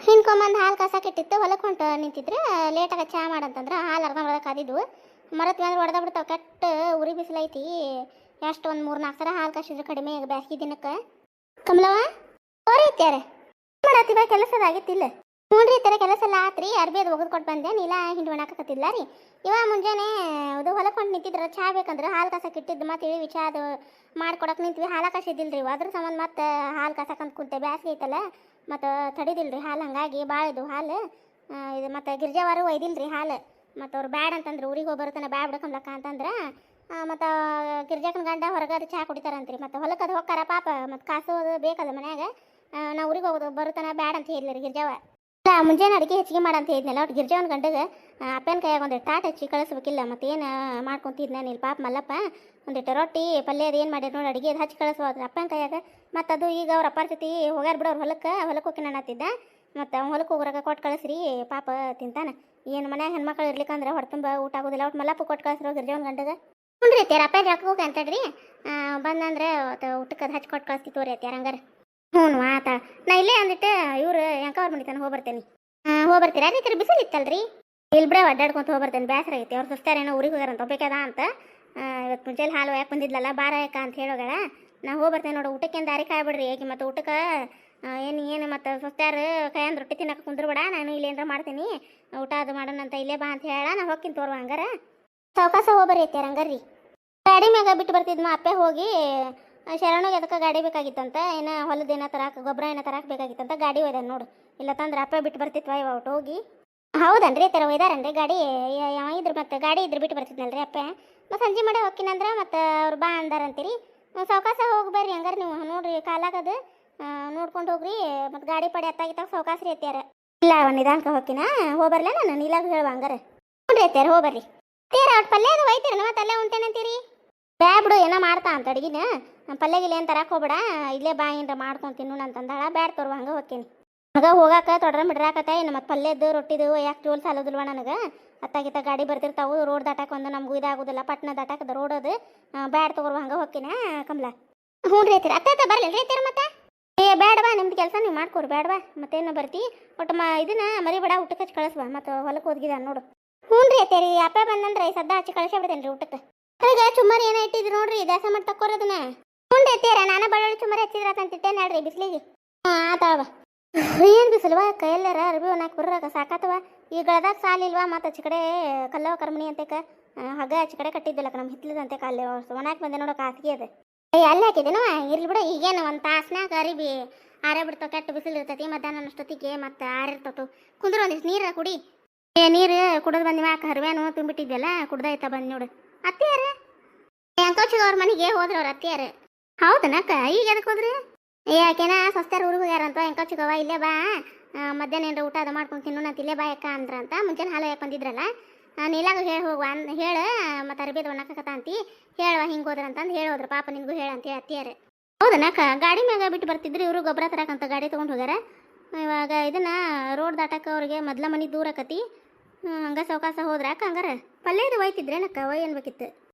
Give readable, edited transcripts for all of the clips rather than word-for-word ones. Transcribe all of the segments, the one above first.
ಹಿಂಡ್ಕೊಂಬಂದು ಹಾಲು ಕಾಸಕ್ಕಿಟ್ಟಿತ್ತು ಹೊಲಕ್ಕೆ ಹೊಂಟು ನಿಂತಿದ್ರೆ ಲೇಟಾಗಿ ಚಹಾ ಮಾಡಂತಂದ್ರೆ ಹಾಲು ಅರ್ಧ ಕಾದಿದ್ವು ಮರತ್ವಿ ಅಂದ್ರೆ ಹೊಡೆದ ಬಿಡ್ತಾವೆ ಕೆಟ್ಟ ಉರಿ ಬಿಸಿಲೈತಿ ಎಷ್ಟು ಒಂದು 3-4 ಸಲ ಹಾಲು ಕಾಸಿದ್ರು ಕಡಿಮೆ ಈಗ ಬ್ಯಾಸ್ಗಿ ದಿನಕ್ಕೆ ಕಮಲವ ಓರೈತ್ಯಾರ ಮಾಡತ್ತಿ ಬಾ ಕೆಲಸದಾಗಿತ್ತಿಲ್ಲ ನೋಡ್ರಿ ಈ ಥರ ಕೆಲಸ ಎಲ್ಲ ಆತ್ರಿ ಅರ್ಬಿ ಅದು ಒಗದು ಕೊಟ್ಟು ಬಂದೆ ನೀಲ ಹಿಂಡು ಒಣಾಕತ್ತಿಲ್ಲ ರೀ ಇವಾಗ ಮುಂಜಾನೆ ಅದು ಹೊಲಕ್ಕೆ ಹೊಂಟು ನಿಂತಿದ್ರೆ ಚಹಾ ಬೇಕಂದ್ರೆ ಹಾಲು ಕಾಸಕ್ಕೆ ಇಟ್ಟಿದ್ದು ಮತ್ತೆ ಇಳಿವಿ ಚಹಾ ಅದು ಮಾಡ್ಕೊಡಕ್ಕೆ ನಿಂತ್ವಿ ಹಾಲು ಕಾಸಿದ್ದಿಲ್ಲ ರೀ ಅದ್ರ ಸಂಬಂಧ ಮತ್ತೆ ಹಾಲು ಕಾಸಕ್ಕಂತ ಕುಂತೆ ಬ್ಯಾಸ್ಗೆ ಐತಲ್ಲ ಮತ್ತು ತಡಿದಿಲ್ಲ ರೀ ಹಾಲು ಹಂಗಾಗಿ ಭಾಳ ಇದು ಹಾಲು ಇದು ಮತ್ತು ಗಿರ್ಜಾವಾರು ಒಯ್ದಿಲ್ಲ ರೀ ಹಾಲು ಮತ್ತು ಅವ್ರು ಬ್ಯಾಡ ಅಂತಂದ್ರೆ ಊರಿಗೆ ಹೋಗಿ ಬರುತ್ತಾನೆ ಬ್ಯಾಡ ಬಿಡ್ಕೊಂಬ್ಲಕ್ಕ ಅಂತಂದ್ರೆ ಮತ್ತು ಗಿರ್ಜಾಕನ ಗಂಡ ಹೊರಗೆ ಅದು ಚಹಾ ಕುಡಿತಾರಂತ್ರಿ ಮತ್ತು ಹೊಲಕ್ಕೆ ಅದು ಹೋಗ್ತಾರ ಪಾಪ ಮತ್ತು ಕಾಸು ಅದು ಬೇಕಲ್ಲ ಮನ್ಯಾಗ ನಾವು ಊರಿಗೆ ಹೋಗೋದು ಬರುತ್ತಾನೆ ಬ್ಯಾಡ ಅಂತ ಹೇಳಿಲ್ಲ ರೀ ಗಿರ್ಜಾವ ಇಲ್ಲ ಮುಂಜಾನೆ ಅಡುಗೆ ಹೆಚ್ಚಿಗೆ ಮಾಡಂತ ಹೇಳಿದ್ನಲ್ಲ ಒಟ್ಟು ಗಿರ್ಜಾವನ ಗಂಡಗೆ ಅಪ್ಪನ ಕೈಯಾಗ ಒಂದಿಟ್ಟು ತಾಟ್ ಹಚ್ಚಿ ಕಳಿಸ್ಬೇಕಿಲ್ಲ ಮತ್ತು ಏನು ಮಾಡ್ಕೊಂತಿದ್ನ ನೀನು ಪಾಪ ಮಲ್ಲಪ್ಪ ಒಂದಿಟ್ಟು ರೊಟ್ಟಿ ಪಲ್ಯ ಅದು ಏನು ಮಾಡಿರಿ ನೋಡಿ ಅಡುಗೆ ಅದು ಹಚ್ಚಿ ಕಳಿಸ್ಬೋದು ಅಪ್ಪನ ಕೈಯಾಗ ಮತ್ತು ಅದು ಈಗ ಅವ್ರ ಅಪ್ಪಾರ ಜೊತೆ ಹೋಗ್ಯಾರ ಬಿಡೋರು ಹೊಲಕ್ಕೆ ಹೋಗಿ ನಾನು ಹತ್ತಿದ್ದ ಮತ್ತು ಅವ್ನು ಹೊಲಕ್ಕೆ ಹೋಗೋರಾಗ ಕೊಟ್ಟು ಕಳಿಸ್ರಿ ಪಾಪ ತಿಂತಾನೆ ಏನು ಮನ್ಯಾಗ ಹೆಣ್ಮಕ್ಳು ಇರ್ಲಿಕ್ಕಂದ್ರೆ ಹೊರತುಂಬ ಊಟ ಆಗೋದಿಲ್ಲ ಒಟ್ಟು ಮಲ್ಲಪ್ಪ ಕೊಟ್ಟು ಕಳಿಸ್ರೋ ಗಿರ್ಜಾವನ ಗಂಡಗೆ ಹ್ಞೂ ರೀ ಅಪ್ಪ ಜಾಕ್ ಹೋಗಿ ಅಂತಡ್ರಿ ಬಂದಂದ್ರೆ ಊಟಕ್ಕೆ ಅದು ಹಚ್ಚಿ ಕೊಟ್ಟು ಕಳಿಸ್ತಿ ತೋರಿ ಅತ್ಯಾರ ಹಂಗಾರೆ ಹ್ಞೂ ಆತಾ ನಾ ಇಲ್ಲೇ ಅಂದಿಟ್ಟು ಇವ್ರು ಅವ್ರ ಮನೆ ತಾನೆ ಹೋಗ್ಬರ್ತೇನೆ ಹೋಗ್ಬರ್ತೀರಾ ರೀ ತರ ಬಿಸಿಲು ಇತ್ತಲ್ರಿ ಇಲ್ಲಿ ಬಿಡ ಅಡ್ಡಾಡ್ಕೊಂತ ಹೋಗ್ಬರ್ತೇನೆ ಬೇಸರ ಐತಿ ಅವ್ರು ಸುಸ್ತಾರೇನೋ ಊರಿಗೆ ಹೋಗ್ಯಾರಂತ ಹೋಗ್ಬೇಕದ ಅಂತ ಇವತ್ತು ಮುಂಚೆಲಿ ಹಾಲು ಯಾಕೆ ಬಂದಿದ್ಲಲ್ಲ ಬಾರ ಯಾಕ ಅಂತ ಹೇಳೋಗಳ ನಾ ಹೋಗ್ಬರ್ತೇನೆ ನೋಡು ಊಟಕ್ಕೆ ದಾರಿ ಕಾಯ್ಬಿಡ್ರಿ ಹೇಗೆ ಮತ್ತು ಊಟಕ್ಕೆ ಏನು ಮತ್ತು ಸುಸ್ತಾರು ಕೈಯಂದು ರೊಟ್ಟಿ ತಿನ್ನಕ್ಕೆ ಕುಂದ್ರಬೇಡ ನಾನು ಇಲ್ಲಿ ಏನಾರ ಮಾಡ್ತೀನಿ ಊಟ ಅದು ಮಾಡೋಣಂತ ಇಲ್ಲೇ ಬಾ ಅಂತ ಹೇಳ ನಾ ಹೋಗ್ತೀನಿ ತೋರುವ ಹಂಗಾರ ಸಾವಕಾಸ ಹೋಗ್ಬರ್ರಿ ಐತಿ ಹಂಗಾರ್ರಿ ಗಾಡಿ ಮ್ಯಾಗ ಬಿಟ್ಟು ಬರ್ತಿದ್ಮ ಅಪ್ಪೆ ಹೋಗಿ ಶರಣಗೆ ಅದಕ್ಕೆ ಗಾಡಿ ಬೇಕಾಗಿತ್ತಂತ ಏನೋ ಹೊಲದೇನೋ ತರಾಕ ಗೊಬ್ಬರ ಏನೋ ತರಾಕ ಬೇಕಾಗಿತ್ತಂತ ಗಾಡಿ ಒಯ್ದ ನೋಡು ಇಲ್ಲ ತಂದ್ರೆ ಅಪ್ಪ ಬಿಟ್ಟು ಬರ್ತಿತ್ವ ಇವ ಒಟ್ಟು ಹೋಗಿ ಹೌದನ್ರಿ ಥರ ಒಯ್ದಾರನ್ರಿ ಗಾಡಿ ಇದ್ರ ಮತ್ತೆ ಗಾಡಿ ಇದ್ರ ಬಿಟ್ಟು ಬರ್ತಿದ್ನಲ್ರಿ ಅಪ್ಪ ಮತ್ತು ಸಂಜೆ ಮಾಡಿ ಹೋಗ್ತೀನಂದ್ರೆ ಮತ್ತು ಅವ್ರು ಬಾ ಅಂದಾರಂತೀರಿ ಸಾವಕಾಸ ಹೋಗಿ ಬರ್ರಿ ಹಂಗಾರೆ ನೀವು ನೋಡ್ರಿ ಕಾಲಾಗದು ನೋಡ್ಕೊಂಡು ಹೋಗ್ರಿ ಮತ್ತು ಗಾಡಿ ಪಡಿ ಅತ್ತಾಗಿತ್ತಾಗ ಸಾವಕಾಸ ರೀ ಅತ್ಯಾರ ಇಲ್ಲ ನಿಧಾನಕ್ಕೆ ಹೋಗ್ತೀನ ಹೋಗ್ಬರ್ಲ ನಾನು ನೀಲಾಗ ಹೇಳುವ ಹಂಗಾರೆ ನೋಡ್ರಿ ಅತ್ಯಾರ ಹೋಗ್ಬರ್ರಿ ತೀರ ಒಟ್ಟು ಪಲ್ಯ ಅದು ಒಯ್ತೀರ ಮತ್ತೆ ಅಲ್ಲೇ ಉಂಟೇನಂತೀರಿ ಬ್ಯಾ ಬಿಡು ಏನೋ ಮಾಡ್ತಾ ಅಂತ ಅಡ್ಗಿನ ಪಲ್ಯಗಿಲ್ಲ ಏನು ತರಕ್ಕೆ ಹೋಗ್ಬೇಡ ಇಲ್ಲೇ ಬಾ ಏನ್ರ ಮಾಡ್ಕೊಂಡು ತಿನ್ನೋಣ ಅಂತಂದಾಳ ಬ್ಯಾಡ ತೋರುವ ಹಂಗೆ ಹೋಗ್ತೀನಿ ನನಗೆ ಹೋಗಾಕ ತೊಡ್ರ ಬಿಡ್ರಾಕತ್ತ ಏನು ಮತ್ತು ಪಲ್ಯದ್ದು ರೊಟ್ಟಿದು ಯಾಕೆ ಜೋಲ್ ಸಾಲೋದಿಲ್ವ ನನಗೆ ಅತ್ತಾಗಿತ್ತ ಗಾಡಿ ಬರ್ತಿರ್ತಾವು ರೋಡ್ ದಾಟಕ್ಕೆ ಒಂದು ನಮಗೂ ಇದಾಗೋದಿಲ್ಲ ಪಟ್ನ ದಾಟಕ್ಕೆ ರೋಡ್ ಅದು ಬ್ಯಾಡ ತಗೋರುವ ಹಂಗೆ ಹೋಗ್ತೀನ ಕಮಲ ಹ್ಞೂ ರೀ ಐತಿರ ಅತ್ತ ಬರಲಿ ರೀ ಐತಿರ ಮತ್ತೆ ಬೇಡವಾ ನಿಮ್ದು ಕೆಲಸ ನೀವು ಮಾಡ್ಕೊರಿ ಬೇಡವಾ ಮತ್ತೇನು ಬರ್ತಿ ಒಟ್ಟು ಇದನ್ನ ಮರಿಬೇಡ ಊಟಕ್ಕೆ ಹಚ್ಚಿ ಕಳಿಸ್ಬಾ ಮತ್ತು ಹೊಲಕ್ಕೆ ಹೋದ್ಗಿದ ನೋಡು ಹ್ಞೂ ರೀ ಐತೇರಿ ಅಪ್ಪ ಬಂದಂದ್ರೆ ಸದ್ದ ಹಚ್ಚಿ ಕಳಿಸೇ ಬಿಡ್ತೇನೆ ರೀ ಊಟಕ್ಕೆ ಅದ್ರಾಗ ಚುಮ್ಮರಿ ಏನೋ ಇಟ್ಟಿದ್ರು ನೋಡ್ರಿ ದಾಸ ಮಾಡಿ ತಕ್ಕೋರದನ್ನ ಹ್ಞೂ ಐತೀರ ನಾನು ಬಳ್ಳೊಳ್ಳಿ ಚುಮ್ಮರಿ ಹಚ್ಚಿದ್ರಾತಂತಿಟ್ಟೆ ನೋಡ್ರಿ ಬಿಸಿಲಿಗೆ ಆತಾವ ಏನು ಬಿಸಿಲ್ವಾ ಕೈಯಲ್ಲಾರ ಅರ್ಬಿ ಒಣಾಕ್ ಬರ್ರಾಗ ಸಾಕಾತವ ಈ ಗಳದಾಗ ಸಾಲಿಲ್ವಾ ಮತ್ತು ಚಿಕಡೆ ಕಲ್ಲವ ಕರ್ಮಣಿ ಅಂತೇಕ ಹಗ್ಗ ಚಿಕಡೆ ಕಟ್ಟಿದ್ದಿಲ್ಲ ನಮ್ಮ ಹಿತ್ಲದಂತೆ ಕಾಲೇ ಒಣಾಕ್ ಬಂದೆ ನೋಡೋ ಹಾಸಿಗೆ ಅದು ಅಲ್ಲಿ ಹಾಕಿದ್ದೇನವ ಇರ್ಲಿ ಬಿಡು ಈಗೇನು ಒಂದು ತಾಸ್ನಾಗ ಅರಿಬಿ ಆರೇ ಬಿಡ್ತಾವ ಕೆಟ್ಟ ಬಿಸಿಲು ಇರ್ತೈತಿ ಮಧ್ಯಾಹ್ನ ಅಷ್ಟೊತ್ತಿಗೆ ಮತ್ತು ಆರಿರ್ತತು ಕುಂದ್ರ ಒಂದಿಷ್ಟು ನೀರು ಕುಡಿ ನೀರು ಕುಡಿದು ಬಂದಿವ ಹರಿವೇನು ತುಂಬಿಟ್ಟಿದ್ವಲ್ಲ ಕುಡ್ದಾಯ್ತಾ ಬಂದು ನೋಡು ಅತ್ತೆಯಾರ ಅಂಕೋಚಿಗೆ ಅವ್ರ ಮನೆಗೆ ಹೋದ್ರ ಅವ್ರ ಅತ್ತೆಯಾರ ಹೌದನಕ್ಕ ಈಗ ಎದಕ್ಕೆ ಹೋದ್ರಿ ಯಾಕೆನ ಸ್ವಸ್ಥರ ಊರಿಗೆ ಹೋಗ್ಯಾರಂತ ಎಂಕೋಚಿಗವ ಇಲ್ಲೇ ಬಾ ಮಧ್ಯಾಹ್ನ ಏನಾರ ಊಟ ಅದು ಮಾಡ್ಕೊಂಡು ತಿನ್ನೋಣ ಅಂತ ಇಲ್ಲೇ ಬಾ ಯಾಕ ಅಂದ್ರಂತ ಮುಂಚೆನೆ ಹಾಲು ಯಾಕೆ ಬಂದಿದ್ರಲ್ಲ ನೀಲಾಗ ಹೇಳಿ ಹೋಗುವ ಹೇಳು ಮತ್ತು ಅರ್ಬಿದ ಒಣಕತ್ತ ಅಂತಿ ಹೇಳುವ ಹಿಂಗೆ ಹೋದ್ರಂತಂದು ಹೇಳೋದ್ರ ಪಾಪ ನಿನಗೂ ಹೇಳಂತ ಅತ್ತಿಯಾರ ಹೌದನಕ್ಕ ಗಾಡಿ ಮ್ಯಾಗ ಬಿಟ್ಟು ಬರ್ತಿದ್ರು ಇವರು ಗೊಬ್ಬರ ತರಕಂತ ಗಾಡಿ ತೊಗೊಂಡು ಹೋಗ್ಯಾರ ಇವಾಗ ಇದನ್ನ ರೋಡ್ ದಾಟಕ್ಕೆ ಅವ್ರಿಗೆ ಮೊದ್ಲ ಮನೆ ದೂರ ಆಕತಿ ಹಂಗೆ ಸಾವಕಾಸ ಹೋದ್ರಾಕ ಹಂಗಾರ ಪಲ್ಯದ ಒಯ್ತಿದ್ರೇನಕ್ಕ ಒಯ್ ಅನ್ಬೇಕಿತ್ತು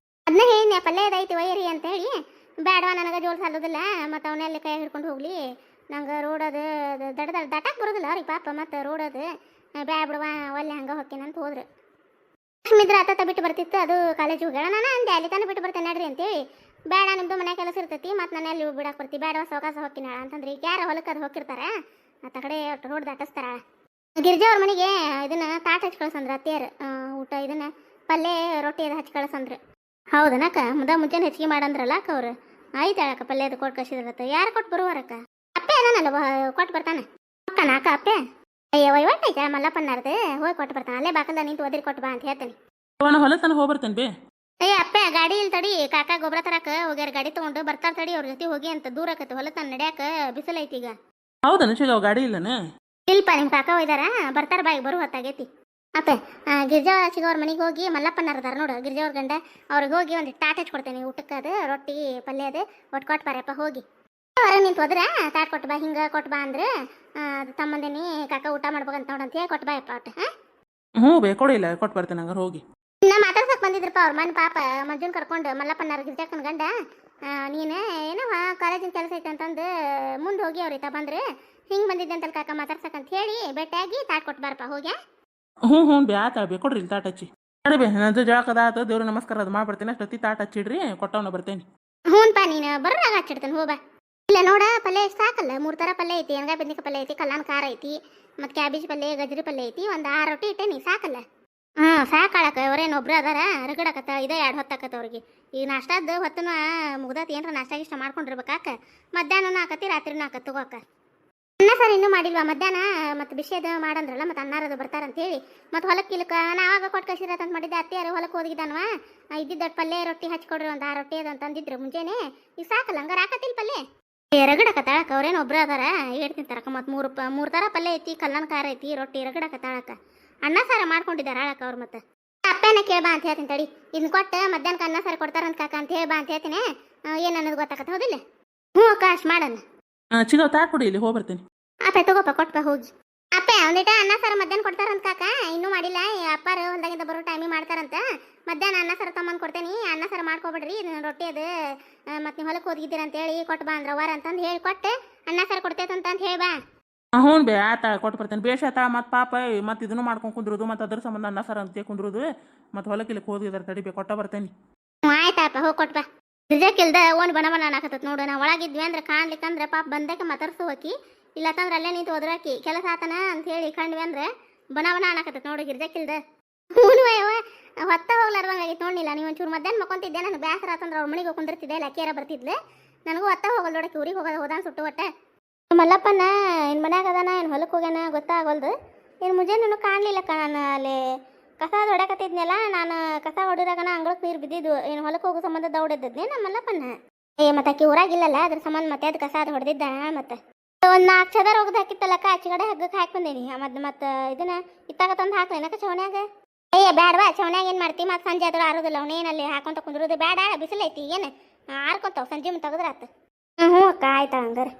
ಅದನ್ನ ಹೇಳಿ ಪಲ್ಯದ ಐತಿ ಒಯ್ಯರಿ ಅಂತ ಹೇಳಿ ಬೇಡವಾ ನನಗೆ ಜೋಲ್ ಸಾಲೋದಿಲ್ಲ ಮತ್ತು ಅವನ್ನೆಲ್ಲ ಕೈ ಹಿಡ್ಕೊಂಡು ಹೋಗ್ಲಿ ನಂಗೆ ರೋಡ್ ಅದು ದಟಕ್ಕೆ ಬರೋದಿಲ್ಲ ಅವ್ರಿಗೆ ಪಾಪ ಮತ್ತು ರೋಡ್ ಅದು ಬ್ಯಾ ಬಿಡುವ ಒಲ್ಲೆ ಹಂಗೆ ಹೊಕ್ಕೇನಂತ ಹೋದ್ರು ಲಕ್ಷ್ಮಿದ್ರ ಅತ್ತ ಬಿಟ್ಟು ಬರ್ತಿತ್ತು ಅದು ಕಾಲೇಜ್ ಹೋಗ್ಯಾಳ ನಾನು ಅಂದೆ ಅಲ್ಲಿ ತಾನೇ ಬಿಟ್ಟು ಬರ್ತೇನೆ ನಡ್ರಿ ಅಂತೇಳಿ ಬೇಡ ನಿಮ್ಮದು ಮನೆ ಕೆಲಸ ಇರ್ತೈತಿ ಮತ್ತು ನಾನು ಎಲ್ಲಿ ಬಿಡಕ್ಕೆ ಬರ್ತೀವಿ ಬೇಡವಾ ಸಾವಕಾಸ ಹೊಕ್ಕಿನಾಳ ಅಂತಂದ್ರೆ ಈಗ ಯಾರು ಹೊಲಕ್ಕೆ ಅದು ಹೋಗಿರ್ತಾರ ಆ ಕಡೆ ರೋಡ್ ದಾಟಿಸ್ತಾರ ಗಿರ್ಜಾ ಅವ್ರ ಮನೆಗೆ ಇದನ್ನ ತಾಟ ಹಚ್ಚಿ ಕಳ್ಸಂದ್ರ ಅತ್ತಿಯಾರು ಊಟ ಇದನ್ನ ಪಲ್ಯ ರೊಟ್ಟಿ ಅದು ಹಚ್ಚಿ ಕಳ್ಸಂದ್ರು ಹೌದನಕ್ಕ ಮುಂಜಾನೆ ಹೆಚ್ಚಿಗೆ ಮಾಡಂದ್ರಲ್ಲ ಅಕ್ಕ ಅವ್ರು ಆಯ್ತು ಹೇಳಕ್ಕ ಪಲ್ಯ ಅದು ಕೊಟ್ಟು ಕಳ್ಸಿದ್ರತ್ತ ಯಾರು ಕೊಟ್ಟು ಬರುವಾರಕ್ಕ ಅಪ್ಪೆ ಅದಾನಲ್ಲ ಕೊಟ್ಟು ಬರ್ತಾನೆ ಅಕ್ಕನ ಅಕ್ಕ ಅಪ್ಪೆ ಅಯ್ಯ ವೈವಾಟೈತೆ ಮಲ್ಲಪ್ಪನಾರ್ದು ಹೋಗಿ ಕೊಟ್ಟು ಬರ್ತಾನೆ ಅಲ್ಲೇ ಬಾಕಲ್ದ ನಿಂತು ಒದಿರಿ ಕೊಟ್ಟು ಬಾ ಅಂತ ಹೇಳ್ತೀನಿ ಹೊಲತನ ಹೋಗ್ಬರ್ತೇನೆ ಬೇ ಅಯ್ಯ ಅಪ್ಪೆ ಗಾಡಿ ಇಲ್ಲಿ ತಡಿ ಕಾಕ ಗೊಬ್ಬರ ತರಕ ಹೋಗ್ಯಾರ ಗಾಡಿ ತಗೊಂಡು ಬರ್ತಾರ ತಡಿ ಅವ್ರ ಜೊತೆ ಹೋಗಿ ಅಂತ ದೂರ ಆಕತಿ ಹೊಲತನ ನಡ್ಯಾಕ ಬಿಸಿಲೈತಿ ಈಗ ಹೌದನ ಚಿಗವ್ ಗಾಡಿ ಇಲ್ಲನ ಇಲ್ಪ ನಿಮ್ಮ ಕಾಕ ಒಯ್ದಾರ ಬರ್ತಾರ ಬಾಯಿಗೆ ಬರು ಹೊತ್ತಾಗೈತಿ ಅಪ್ಪೆ ಗಿರ್ಜಾ ಚಿಗವ್ರ ಮನೆಗೆ ಹೋಗಿ ಮಲ್ಲಪ್ಪನಾರದಾರ ನೋಡು ಗಿರ್ಜಾ ಅವ್ರ ಗಂಡ ಅವ್ರಿಗೆ ಹೋಗಿ ಒಂದು ತಾಟ್ ಹಚ್ಕೊಡ್ತೇನೆ ಊಟಕ್ಕೆ ಅದು ರೊಟ್ಟಿ ಪಲ್ಯ ಅದು ಒಟ್ಟು ಕೊಟ್ಟು ಬಾರಪ್ಪ ಹೋಗಿ ಹೊರಗೆ ನಿಂತು ಹೋದ್ರೆ ತಾಟ್ ಕೊಟ್ಟು ಬಾ ಹಿಂಗೆ ಕೊಟ್ಟು ಬಾ ಅಂದ್ರೆ ಅದು ತಮ್ಮಂದೇನಿ ಕಾಕ ಊಟ ಮಾಡ್ಬೇಕಂತ ನೋಡಂತ ಹೇಳಿ ಕೊಟ್ಟು ಬಾ ಅಪ್ಪ ಒಟ್ಟು ಹ್ಞೂ ಕೊಡಿಲ್ಲ ಕೊಟ್ಟು ಬರ್ತೇನೆ ಹಂಗಾರೆ ಹೋಗಿ ನಾ ಮಾತಾಡ್ಸಕ್ ಬಂದಿದ್ರಪ್ಪ ಅವ್ರ ಮನೆ ಪಾಪ ಮಂಜುನ್ ಕರ್ಕೊಂಡು ಮಲ್ಲಪ್ಪನಾರ ಗಿರ್ಜಾಕನ ಗಂಡ ನೀನು ಏನೋ ಕಾಲೇಜಿನ ಕೆಲಸ ಐತೆ ಅಂತಂದು ಮುಂದೆ ಹೋಗಿ ಅವ್ರಿತ ಬಂದ್ರೆ ಹಿಂಗೆ ಬಂದಿದ್ದೆ ಅಂತಲ್ಲ ಕಾಕ ಮಾತಾಡ್ಸಕ್ಕಂತ ಹೇಳಿ ಭೇಟಿಯಾಗಿ ತಾಟ್ ಕೊಟ್ಟು ಬಾರಪ್ಪ ಹೋಗ್ಯಾ. ಹ್ಞೂ ಬೇ ಆತ ಬೇ ಕೊಡ್ರಿ ಇಲ್ಲಿ ತಾಟ್ ಹಚ್ಚಿ. ಅರೆ ಬೇ ನಂದು ಜಳಕದ ಆತು ದೇವ್ರ ನಮಸ್ಕಾರ ಅದು ಮಾಡ್ಬಿಡ್ತೇನೆ ಅಷ್ಟೊತ್ತಿ ತಾಟ್ ಹಚ್ಚಿಡ್ರಿ ಕೊಟ್ಟವನ ಬರ್ತೇನೆ. ಹ್ಞೂನ್ಪ ನೀನು ಬರೋದಾಗ ಹಚ್ಚಿಡ್ತೇನೆ ಹೋಗ. ಇಲ್ಲ ನೋಡ ಪಲ್ಯ ಎಷ್ಟು ಸಾಕಲ್ಲ, 3 ಥರ ಪಲ್ಯ ಐತಿ. ಎಣ್ಗಾಯಿ ಬದ್ನಿಕಾಯಿ ಪಲ್ಯ ಐತಿ, ಕಲ್ಲಾನ್ ಖಾರ ಐತಿ, ಮತ್ತು ಕ್ಯಾಬೇಜ್ ಪಲ್ಯ, ಗಜ್ರಿ ಪಲ್ಯ ಐತಿ. ಒಂದು 6 ರೊಟ್ಟಿ ಇಟ್ಟೇನಿ ಸಾಕಲ್ಲ. ಸಾಕಾಳಕ ಅವ್ರೇನು ಒಬ್ರು ಅದಾರ ರಗಡಕತ್ತ ಇದೇ 2 ಹೊತ್ತಾಕತ್ತ ಅವ್ರಿಗೆ. ಈಗ ನಾಷ್ಟಾದ ಹೊತ್ತನ ಮುಗ್ದತ್ ಏನಾರ ನಾಷ್ಟ ಇಷ್ಟ ಮಾಡ್ಕೊಂಡಿರ್ಬೇಕಾಕ. ಮಧ್ಯಾಹ್ನನೂ ಆಕತಿ ರಾತ್ರಿನೂ ಆಕತ್ ತಗೋಕ. ಅನ್ನ ಸಾರು ಇನ್ನೂ ಮಾಡಿಲ್ವಾ ಮಧ್ಯಾಹ್ನ, ಮತ್ತು ಬಿಸಿದ ಮಾಡಂದ್ರಲ್ಲ ಮತ್ತು ಅನ್ನಾರದು ಬರ್ತಾರಂತೇಳಿ ಮತ್ತು ಹೊಲಕ್ಕೆ ಇಲ್ಲಕ ನಾವಾಗ ಕೊಟ್ಟು ಕಳ್ಸಿರತ್ತಂತ ಮಾಡಿದ್ದೆ. ಅತ್ತೆಯಾರು ಹೊಲಕ್ಕೆ ಹೋಗಿದ್ದಾನವ ಇದ್ದಿದ್ದ ಪಲ್ಯ ರೊಟ್ಟಿ ಹಚ್ಕೊಡ್ರಿ ಒಂದು 6 ರೊಟ್ಟಿ ಅದು ಅಂತಂದಿದ್ರು ಮುಂಜಾನೆ. ಈಗ ಸಾಕಲ್ಲ ಹಂಗಾರ ಆಕತಿಲ್ಲ ಪಲ್ಯ ರಗಡಕತ್ತಾಳಕ. ಅವ್ರೇನು ಒಬ್ರು ಅದಾರ ಹೇಳ್ತೀನಿ ತರಕ. ಮತ್ತು 3 ಥರ ಪಲ್ಯ ಐತಿ, ಕಲ್ಲನ್ ಖಾರ ಐತಿ, ರೊಟ್ಟಿ ರಗಡಕತ್ತಾಳಕ. ಅನ್ನ ಸಾರ ಮಾಡ್ಕೊಂಡಿದ್ದಾರೆ ಆಳಕ್ಕ ಅವ್ರು. ಮತ್ತು ಅಪ್ಪನ ಕೇಳ್ಬಾ ಅಂತ ಹೇಳ್ತೀನಿ ತಡಿ. ಇದನ್ನ ಕೊಟ್ಟು ಮಧ್ಯಾಹ್ನಕ್ಕೆ ಅನ್ನ ಸಾರು ಕೊಡ್ತಾರಂತ ಕಾಕ ಅಂತ ಹೇಳ್ಬಾ ಅಂತ ಹೇಳ್ತೀನಿ. ಏನು ಅನ್ನೋದು ಗೊತ್ತಾಗತ್ತೆ ಹೌದಿಲ್ಲ? ಹ್ಞೂ ಅಕ್ಕ ಅಷ್ಟು ಮಾಡೋಣ. ಚಿಗವ್ ತಾಟ್ ಕೊಡಿ ಇಲ್ಲಿ ಹೋಗಿ ಬರ್ತೇನೆ. ಅಪ್ಪ ತಗೋಪ್ಪ ಕೊಟ್ಪ ಹೋಗಿ. ಅಪ್ಪ ಒಂದಿಟ ಅನ್ನ ಸಾರು ಮಧ್ಯಾಹ್ನ ಕೊಡ್ತಾರಂತ ಕಾಕ, ಇನ್ನೂ ಮಾಡಿಲ್ಲ. ಅಪ್ಪಾರು ಹೊಲ್ದಾಗಿಂದ ಬರೋ ಟೈಮಿಗೆ ಮಾಡ್ತಾರಂತ. ಮಧ್ಯಾಹ್ನ ಅನ್ನ ಸಾರು ತೊಗೊಂಬಂದು ಕೊಡ್ತೇನೆ. ಅನ್ನ ಸಾರು ಮಾಡ್ಕೊಬಿಡ್ರಿ, ರೊಟ್ಟಿ ಅದು ಮತ್ತು ನೀವು ಹೊಲಕ್ಕೆ ಹೋಗಿದ್ದೀರ ಅಂತೇಳಿ ಕೊಟ್ಟು ಬಾ ಅಂದ್ರೆ ವಾರ ಅಂತಂದು ಹೇಳಿ ಕೊಟ್ಟು ಅನ್ನ ಸಾರು ಕೊಡ್ತೈತಂತ ಹೇಳಿ ಬಾ. ಹ್ಞೂ ಬೇ ಆತ ಕೊಟ್ಟು ಬರ್ತೇನೆ. ಬೇಷ ಆತ ಮತ್ತು ಪಾಪ ಮತ್ತು ಇದನ್ನು ಮಾಡ್ಕೊಂಡು ಕುಂದ್ರೋದು ಮತ್ತು ಅದ್ರ ಸಂಬಂಧ ಅನ್ನ ಸಾರು ಅಂತ ಕುಂದ್ರೋದು ಮತ್ತು ಹೊಲಕ್ಕೆ ಇಲ್ಲಿ ಹೋಗಿದ್ದಾರೆ ತಡಿ ಬೇ ಕೊಟ್ಟ ಬರ್ತೇನೆ. ಹ್ಞೂ ಆಯ್ತಪ್ಪ ಹೋಗಿ ಕೊಟ್ಟ ಬಾ. ರಿಜಕ್ಕಿಲ್ದ ಓನ್ ಬಣ ಅನ್ನಕತ್ತ ನೋಡು. ನಾವು ಒಳಗಿದ್ವಿ ಅಂದ್ರೆ ಕಾಣ್ಲಿಕ್ಕಂದ್ರೆ ಪಾಪ ಬಂದಕ್ಕೆ ಮಾತಾಡ್ಸು ಹಾಕಿ, ಇಲ್ಲತ್ತಂದ್ರೆ ಅಲ್ಲೇ ನಿಂತು ಹೋದ್ರಾಕಿ ಕೆಲಸ ಆತನ ಅಂತ ಹೇಳಿ ಕಂಡ್ವಿ ಅಂದ್ರೆ ಬಣ ಅನ್ನಕತ್ತ ನೋಡು ಗಿರ್ಜಕ್ಕಿಲ್ದ. ಹ್ಞೂ ಹೊತ್ತ ಹೋಗ್ಲಾರ್ದಂಗೆ ಆಗಿತ್ತು ನೋಡಿಲ್ಲ. ನೀವು ಒಂಚೂರು ಮಧ್ಯಾಹ್ನ ಮಕ್ಕೊಂತಿದ್ದೆ, ನನಗೆ ಬೇಸರ ಆತಂದ್ರೆ ಅವ್ರ ಮನೆಗೆ ಕುಂದಿರ್ತಿದ್ದೆ. ಲಕ್ಕಿಯಾರ ಬರ್ತಿದ್ಲೆ, ನನಗೂ ಹೊತ್ತ ಹೋಗಲ್ ನೋಡಕ್ಕೆ. ಊರಿಗೆ ಹೋದಾನ ಸುಟ್ಟು ಒಟ್ಟೆ. ಮಲ್ಲಪ್ಪನ ಏನು ಮನ್ಯಾಗ ಅದಾನ ಏನು ಹೊಲಕ್ಕೆ ಹೋಗ್ಯಾನ ಗೊತ್ತಾಗಲ್ದು. ಏನು ಮುಂಜಾನೆ ಕಾಣಲಿಲ್ಲ ನಾನು ಅಲ್ಲಿ ಕಸ ಹೊಡ್ಯಾಕತ್ತಿದ್ನಲ್ಲ. ನಾನು ಕಸ ಹೊಡಿರಾಗನ ಅಂಗಳಕ್ಕೆ ನೀರು ಬಿದ್ದಿದ್ದು. ಏನು ಹೊಲಕ್ಕೆ ಹೋಗೋ ಸಂಬಂಧ ದೌಡದ್ದೇ ನಮ್ಮ ಮಲ್ಲಪ್ಪನ. ಮತ್ತೆ ಆಕಿ ಊರಾಗಿಲ್ಲಲ್ಲ, ಅದ್ರ ಸಂಬಂಧ ಮತ್ತೆ ಅದು ಕಸ ಅದು ಹೊಡೆದಿದ್ದ. ಮತ್ತೆ ಒಂದು 4 ಚದರ ಹೋಗದು ಹಾಕಿತ್ತಲ್ಲಕ್ಕ, ಆಚೆಗಡೆ ಹಗ್ಗಕ್ಕೆ ಹಾಕಿ ಬಂದೇನಿ. ಮತ್ತೆ ಇದನ್ನ ಇತ್ತಾಗ ತಂದು ಹಾಕ್ಲೇನಕ್ಕ ಚವನ್ಯಾಗ. ಬ್ಯಾಡವಾ ಚವನ್ಯಾಗ ಏನು ಮಾಡ್ತಿ? ಮತ್ತು ಸಂಜೆ ಆದ್ರೂ ಆರೋದಿಲ್ಲ. ಅವನೇನಲ್ಲಿ ಹಾಕೊಂತ ಕುಂದ್ರೋದು ಬೇಡ, ಬಿಸಿಲೈತಿ ಏನು ಆರ್ಕೊಂತಾವ ಸಂಜೆ ತೆಗೆದ್ರಾತ. ಹ್ಞೂ ಅಕ್ಕ ಆಯ್ತಾ ಹಂಗಾರೆ.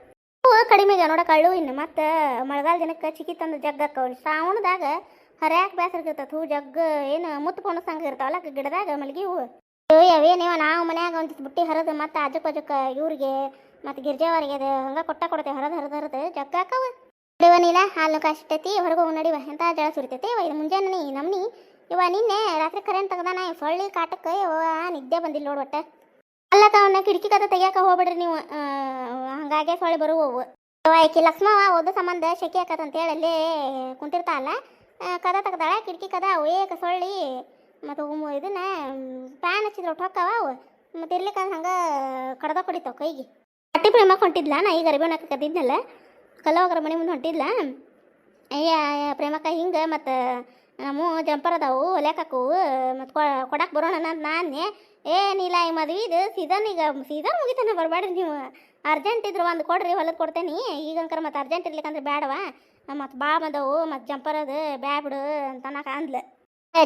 ಹೂವು ಕಡಿಮೆಗೆ ನೋಡ ಕಳ್ಳು. ಇನ್ನು ಮತ್ತು ಮಳೆಗಾಲ ದಿನಕ್ಕೆ ಚಿಕ್ಕಿ ತಂದು ಜಗ್ಗಕ್ಕ ಶ್ರಾವಣದಾಗ ಹರ್ಯಾಕೆ ಬೇಸರ್ಗಿರ್ತದೆ. ಹೂ ಜಗ್ಗ ಏನು ಮುತ್ತು ಪೊಣಸಂಗೆ ಇರ್ತಾವಲ್ಲ ಗಿಡದಾಗ ಮಲ್ಗಿ ಹೂವು. ಅವೇನೇವ ನಾವು ಮನ್ಯಾಗ ಒಂದಿಷ್ಟು ಬುಟ್ಟಿ ಹರಿದು ಮತ್ತು ಅಜಕ್ಕ ಇವ್ರಿಗೆ ಮತ್ತು ಗಿರ್ಜಾವರಿಗೆ ಅದು ಹಂಗೆ ಕೊಡ್ತೇವೆ. ಹರಿದು ಜಗ್ಗಾಕವ ನಡಿವನಿಲ್ಲ. ಹಾಲು ಕಾಸಿಟ್ಟೈತಿ ಹೊರಗೆ ಹೋಗಿ ನಡಿವ. ಎಂಥ ಜಳ ಸುರಿತೈತಿ ಇದು ಮುಂಜಾನೆ ನಮ್ನಿ. ನಿನ್ನೆ ರಾತ್ರಿ ಕರೆಂಟ್ ತೆಗ್ದಾನ. ಸೊಳ್ಳಿ ಕಾಟಕ್ಕೆ ನಿದ್ದೆ ಬಂದಿಲ್ಲ ನೋಡು ಒಟ್ಟ. ಅಲ್ಲ ತವನ್ನ ಕಿಟಕಿ ಕದ ತೆಗಿಯಾಕ ಹೋಗ್ಬಿಡ್ರಿ ನೀವು, ಹಂಗಾಗೆ ಸೊಳ್ಳೆ ಬರುವವು. ಆಕಿ ಲಕ್ಷ್ಮವ ಓದೋ ಸಂಬಂಧ ಶೆಕೆ ಆಕತ್ತಂತೇಳಿ ಅಲ್ಲೇ ಕುಂತಿರ್ತಾಳಲ್ಲ, ಕದ ತೆಗ್ದಾಳ ಕಿಟಕಿ ಕದ. ಏಕ ಸೊಳ್ಳಿ ಮತ್ತು ಇದನ್ನ ಪ್ಯಾನ್ ಹಚ್ಚಿದ್ರೆ ಹೊಟ್ಟೋಕ್ಕವ ಅವು. ಮತ್ತು ಇರ್ಲಿಕ್ಕಂದ್ರೆ ಹಂಗೆ ಕಡ್ದ ಕೊಡಿತಾವ ಕೈಗೆ. ಹಟ್ಟಿ ಪ್ರೇಮಕ್ಕೆ ಹೊಂಟಿದ್ಲ. ನಾ ಈಗ ಅರಿಬೇನಕ್ಕೆ ಕದ್ದಿದ್ನಲ್ಲ, ಕಲ್ಲೋಗ್ರ ಮನೆ ಮುಂದೆ ಹೊಂಟಿದ್ಲ. ಅಯ್ಯ ಪ್ರೇಮಕ್ಕ ಹಿಂಗೆ ಮತ್ತು ನಮ್ಮ ಜಂಪರ್ ಅದಾವು ಹೊಲ್ಯಾಕವು ಮತ್ತು ಕೊಡಕ್ಕೆ ಬರೋಣ ಅಂತ ನಾನೇ. ಏನಿಲ್ಲ ಈ ಮದ್ವೆ ಇದು ಸೀಸನ್, ಈಗ ಸೀಸನ್ ಮುಗಿತಾನೆ ಬರಬೇಡ್ರಿ ನೀವು. ಅರ್ಜೆಂಟ್ ಇದ್ರು ಒಂದು ಕೊಡ್ರಿ ಹೊಲಕ್ಕೆ ಕೊಡ್ತೇನೆ. ಈಗಂಕರ ಮತ್ತು ಅರ್ಜೆಂಟ್ ಇರ್ಲಿಕ್ಕಂದ್ರೆ ಬೇಡವಾ. ಮತ್ತು ಬಾ ಬಂದವು ಮತ್ತು ಜಂಪರ್ ಅದು ಬ್ಯಾಬಿಡು ಅಂತ ನಾಕ ಅಂದ್ಲು.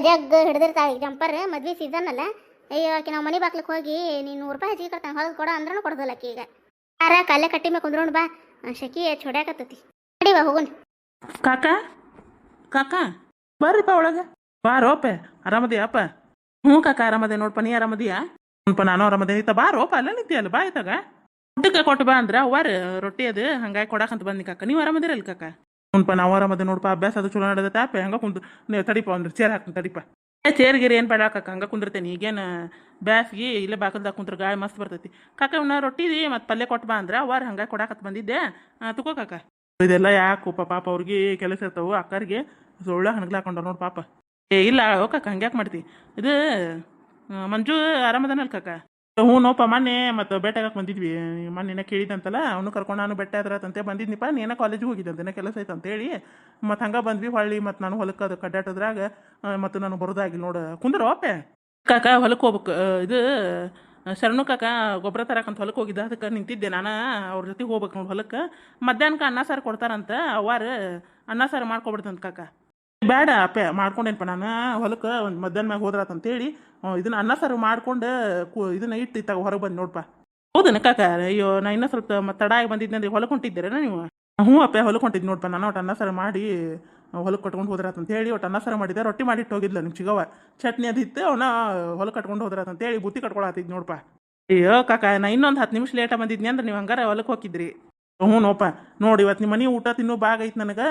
ಜಗ್ ಹಿಡ್ದಿರ್ತಾಳೆ ಜಂಪರ್, ಮದ್ವೆ ಸೀಸನ್ ಅಲ್ಲ. ಅಯ್ಯೋ ಆಕೆ ನಾವು ಮನೆ ಬಾಕ್ಲಿಕ್ಕೆ ಹೋಗಿ ನೀನು 100 ರೂಪಾಯಿ ಹೆಚ್ಚಿಗೆ ಕೊಡ್ತಾನೆ ಹೊಲಕ್ಕೆ ಕೊಡೋ ಅಂದ್ರೂ ಕೊಡ್ದಲ್ಲ ಆಕೆ. ಈಗ ಯಾರ ಕಲ್ಲೆ ಕಟ್ಟಿ ಮೇಲೆ ಕುಂದ್ರೋಣ ಬಾ, ಶೆಕಿ ಹೊಡ್ಯಾಕತ್ತತಿ. ನಡಿವ ಹೋಗೋಣ. ಕಾಕ ಬರ್ರಿಪ್ಪ ಒಳಗೆ ಬಾರೋಪ. ಆರಾಮದಿಯಪ್ಪ? ಹ್ಞೂ ಕಾಕ ಆರಾಮದೆ ನೋಡ್ಪ. ನೀ ಆರಾಮದಿಯಾ? ನೋಡ್ಪ ನಾನು ಆರಾಮದೆ. ಇತ್ತ ಬಾರೋಪ ಅಲ್ಲ ನಿಂತಿಯಲ್ಲ ಬಾ ಇತ್ತಾಗ ಊಟಕ್ಕೆ ಕೊಟ್ಟು ಬಾ ಅಂದ್ರೆ ಅವ್ವಾರ ರೊಟ್ಟಿ ಅದು ಹಂಗಾಗಿ ಕೊಡಾಕಂತ ಬಂದಿ ಕಾಕ. ನೀವು ಆರಾಮದಿರಲ್ಲ ಕಾಕ? ನೋಡ್ಪ ನಾವು ಆರಾಮದೆ ನೋಡ್ಪ. ಅಭ್ಯಾಸ ಅದು ಚಲೋ ನಡೆದತ್ತೆ ಆಪೆ. ಹಂಗೆ ಕುಂತು ನೀವು ತಡಿಪ ಅಂದ್ರೆ ಚೇರ್ ಹಾಕ್ತೀನಿ ತಡಿಪ. ಚೇರ್ ಗಿರಿ ಏನು ಬೇಡ ಕಾಕ, ಹಂಗೆ ಕುಂದಿರ್ತೇನೆ. ಈಗೇನು ಬ್ಯಾಸ್ಗಿ ಇಲ್ಲೇ ಬಾಕಲ್ದಾಗ ಕುಂತ್ರ ಗಾಳಿ ಮಸ್ತ್ ಬರ್ತೈತಿ. ಕಾಕ ಇವನ್ನ ರೊಟ್ಟಿ ಮತ್ತು ಪಲ್ಯ ಕೊಟ್ಟು ಬಾ ಅಂದ್ರೆ ಅವ್ವಾರ ಹಂಗಾಗಿ ಕೊಡಾಕತ್ ಬಂದಿದ್ದೆ. ತಗೋ ಕಾಕ. ಇದೆಲ್ಲ ಯಾಕೆ ಪಾಪ ಅವ್ರಿಗೆ ಕೆಲಸ ಇರ್ತಾವೆ. ಅಕ್ಕರಿಗೆ ಸೊಳ್ಳ ಹಣಗ್ಲ ಹಾಕೊಂಡವ್ರು ನೋಡಿ ಪಾಪ. ಇಲ್ಲ ಕಾಕ ಹಂಗ್ಯಾಕೆ ಮಾಡ್ತಿ? ಇದು ಮಂಜು ಆರಾಮದನಲ್ಲ ಕಾಕ? ಹ್ಞೂ ನೋಪ ಮೊನ್ನೆ ಮತ್ತು ಬೆಟ್ಟಾಗಕ್ಕೆ ಬಂದಿದ್ವಿ. ಮೊನ್ನೆ ಕೇಳಿದಂತಲ್ಲ, ಅವನು ಕರ್ಕೊಂಡು ನಾನು ಬೆಟ್ಟ ಆದ್ರಂತೆ ಬಂದಿದ್ನಿಪ್ಪ. ನೀನ ಕಾಲೇಜಿಗೆ ಹೋಗಿದ್ದಂತೆ ಕೆಲಸ ಐತೆ ಅಂತೇಳಿ ಮತ್ತು ಹಂಗೆ ಬಂದ್ವಿ. ಹೊಳ್ಳಿ ಮತ್ತು ನಾನು ಹೊಲಕ್ಕೆ ಅದು ಕಡ್ಡಾಟದ್ರಾಗ ಮತ್ತು ನಾನು ಬರೋದಾಗಿಲ್ಲ ನೋಡು. ಕುಂದ್ರ ಓಪೆ ಕಾಕ ಹೊಲಕ್ಕೆ ಹೋಗ್ಬೇಕು. ಇದು ಶರಣು ಕಾಕ ಗೊಬ್ಬರ ತರಕಂತ ಹೊಲಕ್ಕೆ ಹೋಗಿದ್ದ, ಅದಕ್ಕೆ ನಿಂತಿದ್ದೆ ನಾನು. ಅವ್ರ ಜೊತೆಗೆ ಹೋಗ್ಬೇಕು ನೋಡಿ ಹೊಲಕ್ಕೆ. ಮಧ್ಯಾಹ್ನಕ್ಕೆ ಅನ್ನ ಸಾರು ಕೊಡ್ತಾರಂತ. ಅವಾರ ಅನ್ನ ಸಾರು ಮಾಡ್ಕೊಬಿಡ್ತಂತ ಕಾಕ. ಬೇಡ ಅಪ್ಪೆ ಮಾಡ್ಕೊಂಡೇನಪ್ಪ ನಾನು ಹೊಲಕ್ಕೆ ಒಂದು ಮಧ್ಯಾಹ್ನ ಮ್ಯಾಗ ಹೋದ್ರಾತಂತೇಳಿ ಇದನ್ನ ಅನ್ನ ಸಾರು ಮಾಡ್ಕೊಂಡು ಇದನ್ನ ಇಟ್ಟು ಇತ್ತಾಗ ಹೊರಗೆ ಬಂದು ನೋಡ್ಪ. ಹೌದನ ಕಾಕ? ಅಯ್ಯೋ ನಾ ಇನ್ನೂ ಸ್ವಲ್ಪ ತಡ ಆಗಿ ಬಂದಿದ್ದೆ. ಹೊಲಕ್ಕೆ ಹೊಂಟಿದ್ದೀರೇನ ನೀವು? ಹ್ಞೂ ಅಪ್ಪೆ ಹೊಲಕ್ಕೆ ಹೊಂಟಿದ್ದು ನೋಡ್ಪ. ನಾನು ಒಟ್ಟು ಅನ್ನ ಸಾರು ಮಾಡಿ ಹೊಲಕ್ಕೆ ಕಟ್ಕೊಂಡು ಹೋದ್ರಾತಂತೇಳಿ ಒಟ್ಟು ಅನ್ನ ಸಾರು ಮಾಡಿದ್ದೆ. ರೊಟ್ಟಿ ಮಾಡಿಟ್ಟು ಹೋಗಿದ್ಲ ನಿಮ್ಮ ಚಿಗವ. ಚಟ್ನಿ ಅದು ಇತ್ತು, ಅವನ್ನ ಹೊಲಕ್ಕೆ ಕಟ್ಕೊಂಡು ಹೋದ್ರಾತಂತೇಳಿ ಬುತ್ತಿ ಕಟ್ಕೊಳತ್ತಿದ್ದು ನೋಡ್ಪ. ಅಯ್ಯೋ ಕಾಕ ನಾ ಇನ್ನೊಂದು 10 ನಿಮಿಷ ಲೇಟಾಗಿ ಬಂದಿದ್ನಿ ಅಂದ್ರೆ ನೀವು ಹಂಗಾರೆ ಹೊಲಕ್ಕೆ ಹೋಗಿದ್ರಿ. ಹ್ಞೂ ನೋಪ ನೋಡಿ ಇವತ್ತು ನಿಮ್ಮ ಮನೆ ಊಟ ತಿನ್ನೋ ಭಾಗ ಐತೆ ನನಗೆ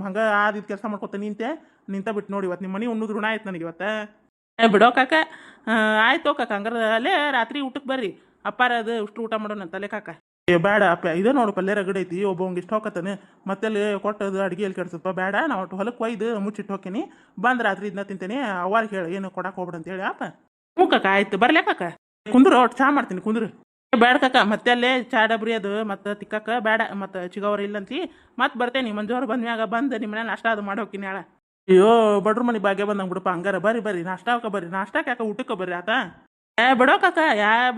ಹಂಗೆ ಆದಿದ್ದು ಕೆಲಸ ಮಾಡ್ಕೊತ ನಿಂತ ಬಿಟ್ಟು ನೋಡಿ ಇವತ್ತು ನಿಮ್ಮ ಮನೆ ಉಣ್ಣೋದು ಋಣ ಆಯ್ತು ನನಗೆ ಇವತ್ತು ಬಿಡೋ ಕಾಕ ಆಯ್ತು ಕಾಕ ಹಂಗಾರೆ ಅಲ್ಲೇ ರಾತ್ರಿ ಊಟಕ್ಕೆ ಬರ್ರಿ ಅಪ್ಪಾರ ಅದು ಇಷ್ಟು ಊಟ ಮಾಡೋಣ ಅಂತಲೇ ಕಾಕ ಬೇಡ ಅಪ್ಪ ಇದೇ ನೋಡು ಪಲ್ಯ ರಗಡ್ ಐತಿ ಒಬ್ಬವಂಗೆ ಇಷ್ಟು ಹೋಗತ್ತಾನೆ ಮತ್ತೆಲ್ಲಿ ಕೊಟ್ಟದು ಅಡುಗೆ ಎಲ್ಲಿ ಕೆಡ್ಸಪ್ಪ ಬೇಡ ನಾವು ಒಟ್ಟು ಹೊಲಕ್ಕೆ ಒಯ್ದು ಮುಚ್ಚಿಟ್ಟು ಹೋಗ್ತೀನಿ ಬಂದು ರಾತ್ರಿ ಇದನ್ನ ತಿಂತೇನೆ ಅವ್ರಿಗೆ ಹೇಳಿ ಏನು ಕೊಡಕ್ಕೆ ಹೋಗ್ಬೇಡ ಅಂತ ಹೇಳಿ ಅಪ್ಪ ಹ್ಞೂ ಕಾಕ ಆಯ್ತು ಬರ್ಲೇ ಕಾಕ ಕುಂದ್ರು ಒಟ್ಟು ಚಾ ಮಾಡ್ತೀನಿ ಕುಂದ್ರು ಬೇಡ ಕಾಕ ಮತ್ತೆ ಅಲ್ಲೇ ಚಾ ಡಬ್ರಿ ಅದು ಮತ್ತು ತಿಕ್ಕಕ್ಕೆ ಬೇಡ ಮತ್ತು ಚಿಗವ್ರ ಇಲ್ಲಂತಿ ಮತ್ತೆ ಬರ್ತೇನೆ ಮಂಜೂರು ಬಂದ್ಮ್ಯಾಗ ಬಂದು ನಿಮ್ಮ ಮನೆ ನಾಷ್ಟ ಅದು ಮಾಡಿ ಹೋಗ್ತೀನಿ ನಾಳೆ ಅಯ್ಯೋ ಬಡ್ರ ಮನೆ ಭಾಗ್ಯ ಬಂದಂಗೆ ಬಿಡಪ್ಪ ಹಂಗಾರ ಬರ್ರಿ ನಾಷ್ಟಾಕ ಬರ್ರಿ ನಾಷ್ಟಾಕ ಯಾಕೆ ಊಟಕ್ಕೆ ಬರ್ರಿ ಆತ ಬಿಡೋ ಕಾಕ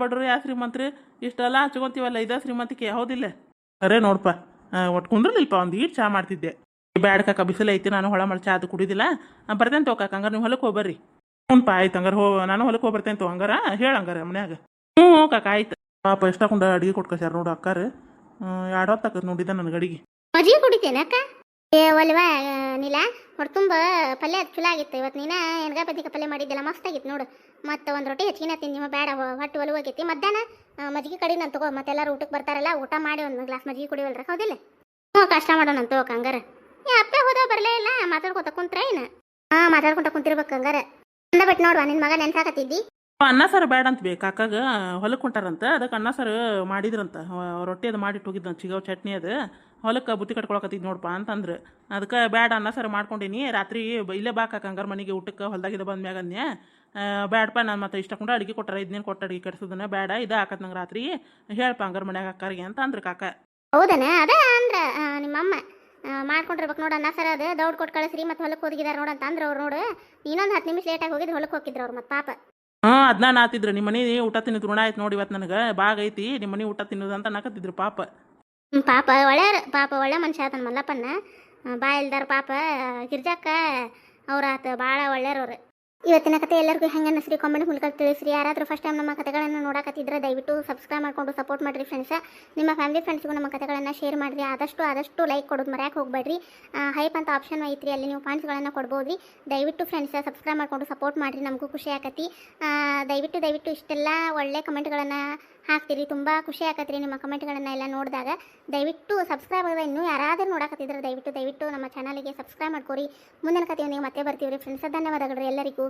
ಬಡ್ರು ಶ್ರೀಮಂತ್ರಿ ಇಷ್ಟೆಲ್ಲ ಹಚ್ಕೊಂತೀವಲ್ಲ ಇದ ಶ್ರೀಮಂತಿಕೆ ಹೌದಿಲ್ಲ ಅರೇ ನೋಡಪ್ಪ ಒಟ್ಟು ಕುಂದ್ರಲಿಲ್ಪ ಒಂದು ಈಟ್ ಚಾ ಮಾಡ್ತಿದ್ದೆ ಬ್ಯಾಡ ಕಾಕ ಬಿಸಿಲು ಐತಿ ನಾನು ಹೊಳ ಮಳೆ ಚಾ ಅದು ಕುಡಿದಿಲ್ಲ ಬರ್ತೇನೆ ತೋ ಕಾಕ ಹಂಗಾರೆ ನೀವು ಹೊಲಕ್ಕೆ ಹೋಗ್ಬರ್ರಿ ಹ್ಞೂಪ್ಪ ಆಯ್ತು ಹಂಗಾರೆ ನಾನು ಹೊಲಕ್ಕೆ ಹೋಗಿ ಬರ್ತೇನೆ ತೋ ಹಂಗಾರ ಹಂಗಾರೆ ಮನ್ಯಾಗ ಹ್ಞೂ ಕಾಕ ಆಯ್ತು ಪಾಪ ಎಷ್ಟಾಕೊಂಡ ಅಡಿಗೆ ಕೊಟ್ಕೊಸ್ಯಾರ ನೋಡು ಅಕ್ಕಾರ 2 ಹೊತ್ತು ನೋಡಿದ್ದ ನನಗೆ ಅಡಿಗೆ ಮಜ್ಜಿಗೆ ಕುಡಿತೇನೆ ಅಕ್ಕ ಒಲ್ವಾ ನೀಲ ಹೊಟ್ಟು ತುಂಬ ಪಲ್ಯ ಚಲೋ ಆಗಿತ್ತು ಇವತ್ತು ನೀನು ಎಣ್ಗಾಯಿ ಬದ್ನಿಕ ಪಲ್ಯ ಮಾಡಿದ್ದೆಲ್ಲ ಮಸ್ತ್ ಆಗಿತ್ತು ನೋಡು ಮತ್ತು ಒಂದು ರೊಟ್ಟಿ ಹೆಚ್ಚಿನ ತಿಂದು ನಿಮ್ಮ ಬೇಡ ಹೊಟ್ಟು ಒಲವಾಗೈತಿ ಮಧ್ಯಾಹ್ನ ಮಜ್ಜಿಗೆ ಕಡಿ ನಾನು ತಗೋ ಮತ್ತೆಲ್ಲರೂ ಊಟಕ್ಕೆ ಬರ್ತಾರಲ್ಲ ಊಟ ಮಾಡಿ ಒಂದು ಗ್ಲಾಸ್ ಮಜ್ಜಿಗೆ ಕುಡಿವಲ್ರ ಹೌದಿಲ್ಲ ಹ್ಞೂ ಕಷ್ಟ ಮಾಡೋಣ ಅಂತ ಹೋಗಕ್ಕೆ ಹಂಗಾರೆ ಅಪ್ಪ ಹೋದವ ಬರಲೇ ಇಲ್ಲ ಮಾತಾಡ್ಕೊತ ಕುಂತ್ರ ಏನು ಮಾತಾಡ್ಕೊತ ಕುಂತಿರ್ಬೇಕು ಹಂಗಾರೆ ಅಂದ ಬಿಟ್ಟು ನೋಡುವ ನಿನ್ನ ಮಗ ನೆನ್ಸಾಕತ್ತಿದ್ದಿ ಅನ್ನ ಸಾರು ಬೇಡ ಅಂತ ಬೇಕು ಕಾಕಾಗ ಹೊಲಕ್ಕೆ ಹೊಂಟಾರಂತ ಅದಕ್ಕೆ ಅನ್ನ ಸಾರು ಮಾಡಿದ್ರಂತ ರೊಟ್ಟಿ ಅದು ಮಾಡಿಟ್ಟು ಹೋಗಿದ್ದಂತ ಚಿಗವ್ ಚಟ್ನಿ ಅದು ಹೊಲಕ್ಕೆ ಬುತ್ತಿ ಕಟ್ಕೊಳಕತ್ತಿದ್ ನೋಡಪ್ಪ ಅಂತಂದ್ರೆ ಅದಕ್ಕೆ ಬೇಡ ಅನ್ನ ಸಾರು ಮಾಡ್ಕೊಂಡೀನಿ ರಾತ್ರಿ ಇಲ್ಲೇ ಬಾ ಕಾಕ ಹಂಗಾರೆ ಮನೆಗೆ ಊಟಕ್ಕೆ ಹೊಲ್ದಾಗಿದ್ದ ಬಂದ ಮ್ಯಾಗ ಅಂದ್ನೆ ಬೇಡಪ್ಪ ನಾನು ಮತ್ತೆ ಇಷ್ಟಕೊಂಡು ಅಡುಗೆ ಕೊಟ್ಟಾರ ಇದನ್ನೇನು ಕೊಟ್ಟು ಅಡುಗೆ ಕೆಡ್ಸೋದನ್ನ ಬೇಡ ಇದು ಹಾಕತ್ ನಂಗೆ ರಾತ್ರಿ ಹೇಳಪ್ಪ ಹಂಗಾರೆ ಮನ್ಯಾಗ ಅಕ್ಕಾರಿಗೆ ಅಂತ ಅಂದ್ರೆ ಕಾಕ ಹೌದನ ಅದ ಅಂದ್ರೆ ನಿಮ್ಮಮ್ಮ ಮಾಡ್ಕೊಂಡಿರ್ಬೇಕು ನೋಡು ಅನ್ನ ಸಾರು ಅದು ದೌಡ್ ಕೊಟ್ಟು ಕಳಿಸ್ರಿ ಮತ್ತೆ ಹೊಲಕ್ಕೆ ಹೋಗಿದಾರೆ ನೋಡಂತ ಅಂದ್ರೆ ಅವ್ರು ನೋಡು ಇನ್ನೊಂದು 10 ನಿಮಿಷ ಲೇಟಾಗಿ ಹೋಗಿದ್ದು ಹೊಲಕ್ಕೆ ಹೋಗಿದ್ರು ಅವ್ರು ಮತ್ತೆ ಪಾಪ ಅದನ್ನ ನಾತಿದ್ರು ನಿಮ್ಮ ಮನೆ ಊಟ ತಿನ್ನೋದು ಋಣ ಆಯ್ತು ನೋಡಿ ಇವತ್ತು ನನಗೆ ಬಾಗ ಐತಿ ನಿಮ್ಮ ಮನೆ ಊಟ ತಿನ್ನೋದು ಅಂತ ನಾಕತ್ತಿದ್ರು ಪಾಪ ಪಾಪ ಒಳ್ಳೆ ಮನುಷ್ಯ ಆತನ ಮಲ್ಲಪ್ಪನ ಬಾ ಇಲ್ದಾರ ಪಾಪ ಗಿರ್ಜಕ್ಕ ಅವ್ರ ಆತ ಭಾಳ ಒಳ್ಳೆಯವ್ರು ಇವತ್ತಿನ ಕತೆ ಎಲ್ಲರಿಗೂ ಹೆಂಗೆ ಅನ್ನಿಸ್ರಿ ಕಾಮೆಂಟ್ ಮೂಲಕ ತಿಳಿಸ್ರಿ ಯಾರಾದರೂ ಫಸ್ಟ್ ಟೈಮ್ ನಮ್ಮ ಕತೆಗಳನ್ನು ನೋಡಕತ್ತಿದ್ರೆ ದಯವಿಟ್ಟು ಸಬ್ಸ್ಕ್ರೈಬ್ ಮಾಡ್ಕೊಂಡು ಸಪೋರ್ಟ್ ಮಾಡಿರಿ ಫ್ರೆಂಡ್ಸ್ ನಿಮ್ಮ ಫ್ಯಾಮಿಲಿ ಫ್ರೆಂಡ್ಸ್ಗೂ ನಮ್ಮ ಕತೆಗಳನ್ನು ಶೇರ್ ಮಾಡಿರಿ ಆದಷ್ಟು ಲೈಕ್ ಕೊಡೋದು ಮರ್ಯಾಕೆ ಹೋಗ್ಬೇಡ್ರಿ ಹೈಪ್ ಅಂತ ಆಪ್ಷನ್ ಐತ್ರಿ ಅಲ್ಲಿ ನೀವು ಪಾಯಿಂಟ್ಸ್ಗಳನ್ನು ಕೊಡ್ಬೋದು ದಯವಿಟ್ಟು ಫ್ರೆಂಡ್ಸ್ ಸಬ್ಸ್ಕ್ರೈಬ್ ಮಾಡ್ಕೊಂಡು ಸಪೋರ್ಟ್ ಮಾಡಿರಿ ನಮಗೂ ಖುಷಿ ಆಕತಿ ದಯವಿಟ್ಟು ಇಷ್ಟೆಲ್ಲ ಒಳ್ಳೆ ಕಮೆಂಟ್ಗಳನ್ನು ಹಾಕ್ತೀರಿ ತುಂಬ ಖುಷಿ ಆಕತ್ರಿ ನಿಮ್ಮ ಕಮೆಂಟ್ಗಳನ್ನು ಎಲ್ಲ ನೋಡಿದಾಗ ದಯವಿಟ್ಟು ಸಬ್ಸ್ಕ್ರೈಬ್ ಆಗ ಇನ್ನೂ ಯಾರಾದರೂ ನೋಡಕತ್ತಿದ್ರೆ ದಯವಿಟ್ಟು ನಮ್ಮ ಚಾನಲ್ಗೆ ಸಬ್ಸ್ಕ್ರೈಬ್ ಮಾಡ್ಕೊರಿ ಮುಂದಿನ ಕಥೆಯೊಂದಿಗೆ ಮತ್ತೆ ಬರ್ತೀವಿ ರೀ ಫ್ರೆಂಡ್ಸ್ ಧನ್ಯವಾದಗಳು ಎಲ್ಲರಿಗೂ